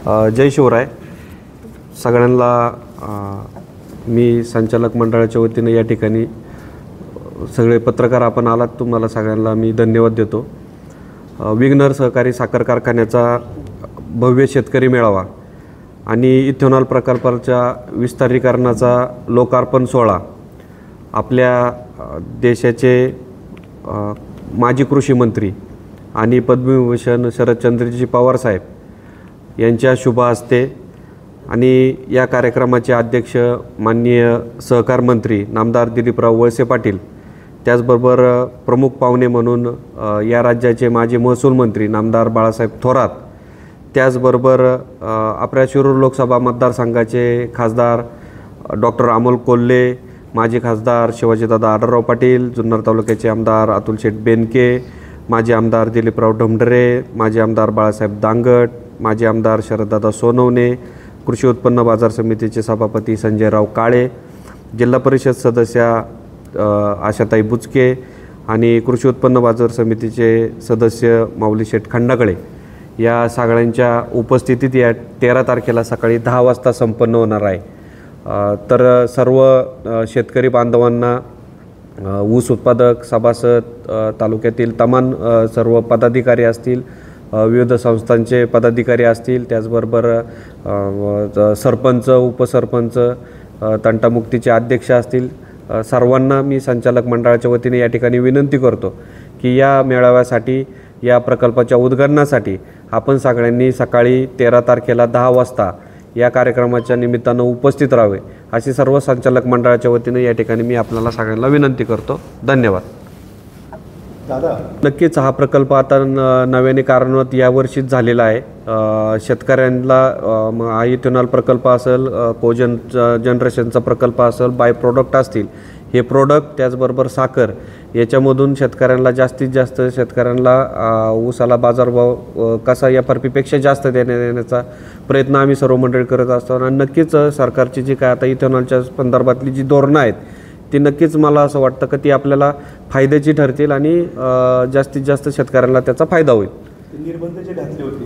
जय शिवराय. सगळ्यांना मी संचालक मंडळाच्या वतीने या ठिकाणी सगळे पत्रकार आपण आलात, तुम्हाला सगळ्यांना मी धन्यवाद देतो. विघ्नर सहकारी साखर कारखान्याचा भव्य शेतकरी मेळावा आणि इथेनॉल प्रकल्पाच्या विस्तारीकरणाचा लोकार्पण सोहळा आपल्या देशाचे माजी कृषी मंत्री आणि पद्मविभूषण शरदचंद्रजी पवार साहेब यांच्या शुभ हस्ते आणि या कार्यक्रमाचे अध्यक्ष माननीय सहकार मंत्री नामदार दिलीपराव वळसे पाटील, त्याचबरोबर प्रमुख पाहुणे म्हणून या राज्याचे माजी महसूल मंत्री नामदार बाळासाहेब थोरात, त्याचबरोबर आपल्या शिरूर लोकसभा मतदारसंघाचे खासदार डॉक्टर अमोल कोल्हे, माजी खासदार शिवाजीदादा आढळराव पाटील, जुन्नर तालुक्याचे आमदार अतुल शेठ बेनके, माजी आमदार दिलीपराव ढमढरे, माजी आमदार बाळासाहेब दांगट, माजी आमदार शरददादा सोनवणे, कृषी उत्पन्न बाजार समितीचे सभापती संजयराव काळे, जिल्हा परिषद सदस्या आशाताई बुचके आणि कृषी उत्पन्न बाजार समितीचे सदस्य माऊली शेठ खंडागळे या सगळ्यांच्या उपस्थितीत या 13 तारखेला सकाळी 10 वाजता संपन्न होणार आहे. तर सर्व शेतकरी बांधवांना, ऊस उत्पादक सभासद, तालुक्यातील तमाम सर्व पदाधिकारी असतील, विविध संस्थांचे पदाधिकारी असतील, त्याचबरोबर सरपंच, उपसरपंच, तंटामुक्तीचे अध्यक्ष असतील, सर्वांना मी संचालक मंडळाच्या वतीने या ठिकाणी विनंती करतो की या मेळाव्यासाठी, या प्रकल्पाच्या उद्घाटनासाठी आपण सगळ्यांनी सकाळी 13 तारखेला 10 वाजता या कार्यक्रमाच्या निमित्तानं उपस्थित राहावे अशी सर्व संचालक मंडळाच्या वतीने या ठिकाणी मी आपल्याला सगळ्यांना विनंती करतो. धन्यवाद. दादा, नक्कीच हा प्रकल्प आता नव्याने कार्यान्वित यावर्षीच झालेला आहे. शेतकऱ्यांना हा इथेनॉल प्रकल्प असेल, जनरेशनचा प्रकल्प असेल, बाय प्रोडक्ट असतील, हे प्रोडक्ट त्याचबरोबर साखर याच्यामधून शेतकऱ्यांना जास्तीत जास्त शेतकऱ्यांना ऊसाला बाजारभाव कसा FRPपेक्षा जास्त देण्याचा प्रयत्न आम्ही सर्व मंडळी करत असतो. आणि नक्कीच सरकारची जी काय आता इथेनॉलच्या संदर्भातली जी धोरणं आहेत ती नक्कीच मला असं वाटतं की ती आपल्याला फायद्याची ठरतील आणि जास्तीत जास्त शेतकऱ्यांना त्याचा फायदा होईल. निर्बंध जे घातले होते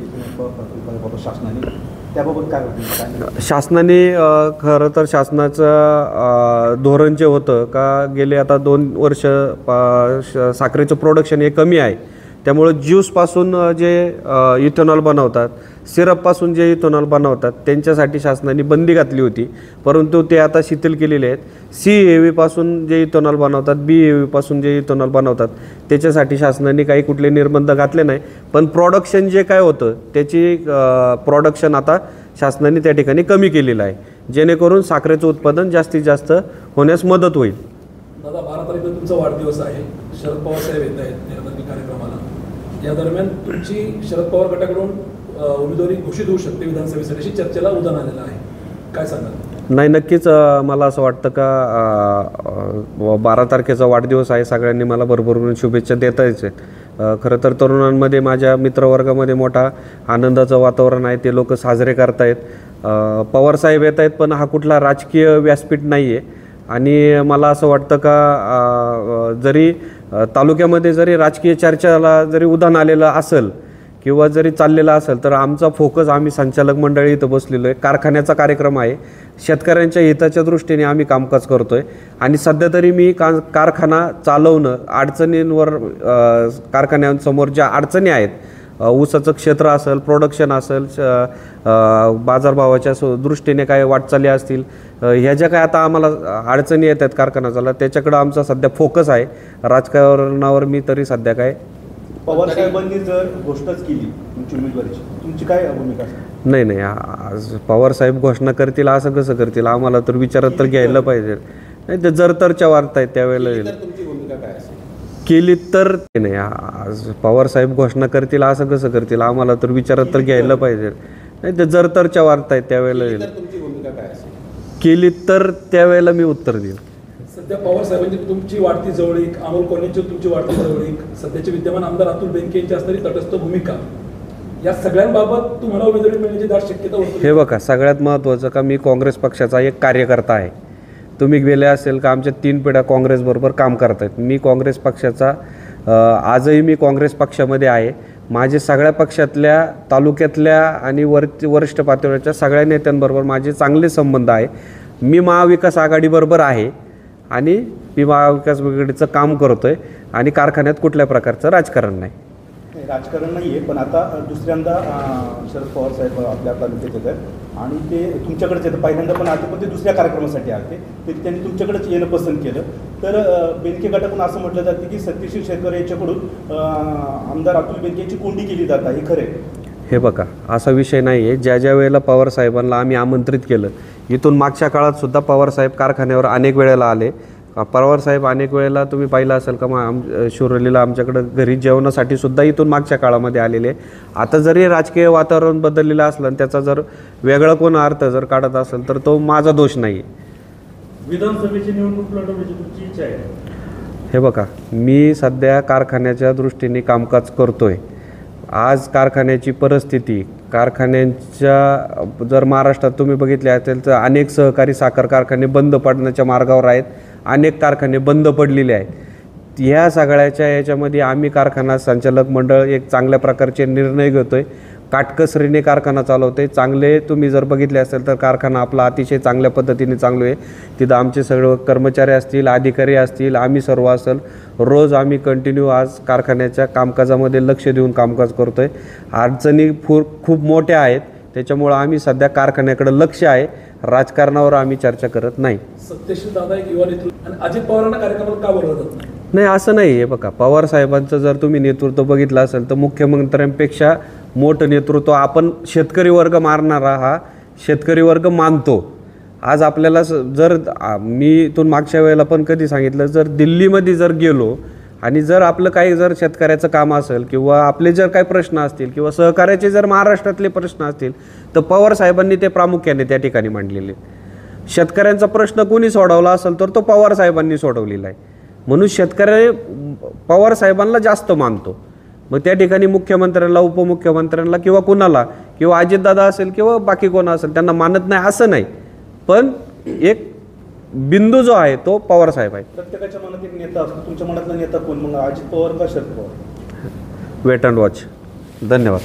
शासनाने, त्याबाबत काय होतं? शासनाने खरं तर शासनाचं धोरण जे होतं का गेले आता 2 वर्ष साखरेचं प्रोडक्शन हे कमी आहे, त्यामुळं ज्यूसपासून जे इथेनॉल बनवतात, सिरपपासून जे इथेनॉल बनवतात त्यांच्यासाठी शासनाने बंदी घातली होती, परंतु ते आता शिथिल केलेले आहेत. CAV जे इथेनॉल बनवतात, BAV जे इथेनॉल बनवतात त्याच्यासाठी शासनाने काही कुठले निर्बंध घातले नाही, पण प्रोडक्शन जे काय होतं त्याची प्रोडक्शन आता शासनाने त्या ठिकाणी कमी केलेलं आहे, जेणेकरून साखरेचं उत्पादन जास्तीत जास्त होण्यास मदत होईल. दादा, 12 तारखेला तुमचा वाढदिवस आहे. शरद पवार साहेब येत आहेत निर्धारित कार्यक्रमाला. या दरम्यान तुमची शरद पवार गटाकडून उमेदवारी घोषित होऊ शकते विधानसभेसाठी, चर्चेला उधाण आलेलं आहे, काय सांगाल? नाही, नक्कीच मला असं वाटतं का 12 तारखेचा वाढदिवस आहे, सगळ्यांनी मला भरभरून शुभेच्छा देता यायचे. खरं तर तरुणांमध्ये, माझ्या मित्रवर्गामध्ये मोठा आनंदाचं वातावरण आहे, ते लोक साजरे करतायत. पवारसाहेब येत आहेत, पण हा कुठला राजकीय व्यासपीठ नाही आहे. आणि मला असं वाटतं का जरी तालुक्यामध्ये जरी राजकीय चर्चाला जरी उधाण आलेलं असेल किंवा जरी चाललेला असेल, तर आमचा फोकस, आम्ही संचालक मंडळी इथं बसलेलो आहे, कारखान्याचा कार्यक्रम आहे, शेतकऱ्यांच्या हिताच्या दृष्टीने आम्ही कामकाज करतो आहे. आणि सध्या तरी मी कारखाना चालवणं, अडचणींवर, कारखान्यांसमोर ज्या अडचणी आहेत, ऊसाचं क्षेत्र असेल, प्रोडक्शन असेल, बाजारभावाच्या दृष्टीने काय वाटचाली असतील, ह्या ज्या काय आता आम्हाला अडचणी येतात कारखान्याला, त्याच्याकडं आमचा सध्या फोकस आहे. राजकारणावर मी तरी सध्या काय, पवारसाहेबांनी जर घोषणाच केली तुमची उमेदवारीची, तुमची काय भूमिका असेल? नाही, आज पवारसाहेब घोषणा करतील असं कसं करतील, आम्हाला तर विचारात तर घ्यायला पाहिजे. नाही, ते जर तरच्या वार्ता आहेत त्यावेळेला तुमची भूमिका काय असेल? केली तर नाही, आज पवारसाहेब घोषणा करतील असं कसं करतील, आम्हाला तर विचारात तर घ्यायला पाहिजे. नाही, ते जर तरच्या वार्ता आहेत त्यावेळेला तुमची भूमिका काय असेल? केली तर त्यावेळेला मी उत्तर देईन. सध्या पवार साहेबांची तुमची वाढती जवळीक, अमोल कोल्हेंची तुमची वाढती जवळीक, सध्याचे विद्यमान आमदार अतुल बेनके यांची असणारी तटस्थ भूमिका, या सगळ्यांबाबत तुम्हाला उमेदवारी मिळण्याची दाट शक्यता होती? हे बघा, सगळ्यात महत्त्वाचं का मी काँग्रेस पक्षाचा एक कार्यकर्ता आहे. तुम्ही गेले असेल का आमच्या 3 पिढ्या काँग्रेसबरोबर काम करत आहेत. मी काँग्रेस पक्षाचा आजही मी काँग्रेस पक्षामध्ये आहे, माझे सगळ्या पक्षातल्या तालुक्यातल्या आणि वरिष्ठ पातळीवरच्या सगळ्या नेत्यांबरोबर माझे चांगले संबंध आहे. मी महाविकास आघाडीबरोबर आहे आणि मी महाविकास आघाडीचं काम करतो आहे आणि कारखान्यात कुठल्या प्रकारचं राजकारण नाही. नाही, राजकारण नाही आहे, पण आता दुसऱ्यांदा शरद पवार साहेब आपल्या तालुक्यात येतात आणि ते तुमच्याकडेच येतं. पहिल्यांदा पण आले, पण ते दुसऱ्या कार्यक्रमासाठी आले ते त्यांनी तुमच्याकडेच येणं पसंत केलं. तर बेनके गटाकडून असं म्हटलं जातं की सत्यशील शेरकर यांच्याकडून आमदार अतुल बेनके यांची कोंडी केली जात आहे. खरं आहे? हे बघा, असा विषय नाही आहे. ज्या वेळेला पवार साहेबांना आम्ही आमंत्रित केलं, इथून मागच्या काळात सुद्धा पवार साहेब कारखान्यावर अनेक वेळेला आले. पवार साहेब अनेक वेळेला तुम्ही पाहिलं असेल का मग शिवरलीला आमच्याकडं घरी जेवणासाठी सुद्धा इथून मागच्या काळामध्ये आलेले. आता जरी राजकीय वातावरण बदललेलं असलं आणि त्याचा जर वेगळा कोण अर्थ जर काढत असेल तर तो माझा दोष नाही. विधानसभेची निवडणूक लढवण्याची तुमची इच्छा आहे? हे बघा, मी सध्या कारखान्याच्या दृष्टीने कामकाज करतोय. आज कारखान्याची परिस्थिती, कारखान्यांच्या जर महाराष्ट्रात तुम्ही बघितले असेल तर अनेक सहकारी साखर कारखाने बंद पडण्याच्या मार्गावर आहेत. अनेक कारखाने बंद पडलेले आहेत. ह्या सगळ्याच्या याच्यामध्ये आम्ही कारखाना संचालक मंडळ एक चांगल्या प्रकारचे निर्णय घेतो आहे. काटकसरीने कारखाना चालवतो आहे. चांगले तुम्ही जर बघितले असेल तर कारखाना आपला अतिशय चांगल्या पद्धतीने चालू आहे. तिथं आमचे सगळे कर्मचारी असतील, अधिकारी असतील, आम्ही सर्व असेल, रोज आम्ही कंटिन्यू आज कारखान्याच्या कामकाजामध्ये लक्ष देऊन कामकाज करतो आहे. अडचणी खूप मोठ्या आहेत, त्याच्यामुळं आम्ही सध्या कारखान्याकडे लक्ष आहे. राजकारणावर आम्ही चर्चा करत नाही. सत्यशील दादा एक युवा नेतृत्व आणि अजित पवारांना कार्यक्रमाला का बोलवलं जात नाही? नाही, असं नाही आहे. बघा, पवार साहेबांचं जर तुम्ही नेतृत्व बघितलं असेल तर मुख्यमंत्र्यांपेक्षा मोठं नेतृत्व आपण शेतकरी वर्ग मारणारा हा शेतकरी वर्ग मानतो. आज आपल्याला जर मी इथून मागच्या वेळेला पण कधी सांगितलं, जर दिल्लीमध्ये जर गेलो आणि जर आपलं काही जर शेतकऱ्याचं काम असेल किंवा आपले जर काही प्रश्न असतील किंवा सहकार्याचे जर महाराष्ट्रातले प्रश्न असतील तर पवार साहेबांनी ते प्रामुख्याने त्या ठिकाणी मांडलेले. शेतकऱ्यांचा प्रश्न कोणी सोडवला असेल तर तो पवार साहेबांनी सोडवलेला आहे. म्हणून शेतकरी पवार साहेबांना जास्त मानतो. मग त्या ठिकाणी मुख्यमंत्र्यांना, उपमुख्यमंत्र्यांना किंवा कुणाला, किंवा अजितदादा असेल किंवा बाकी कोण असेल त्यांना मानत नाही असं नाही. पण एक बिंदू जो आहे तो पवार साहेब आहे. प्रत्येकाच्या मनात एक नेता असतो. तुमच्या मनातला नेता कोण? मग अजित पवार का Sharad Pawar? Wait and watch. धन्यवाद.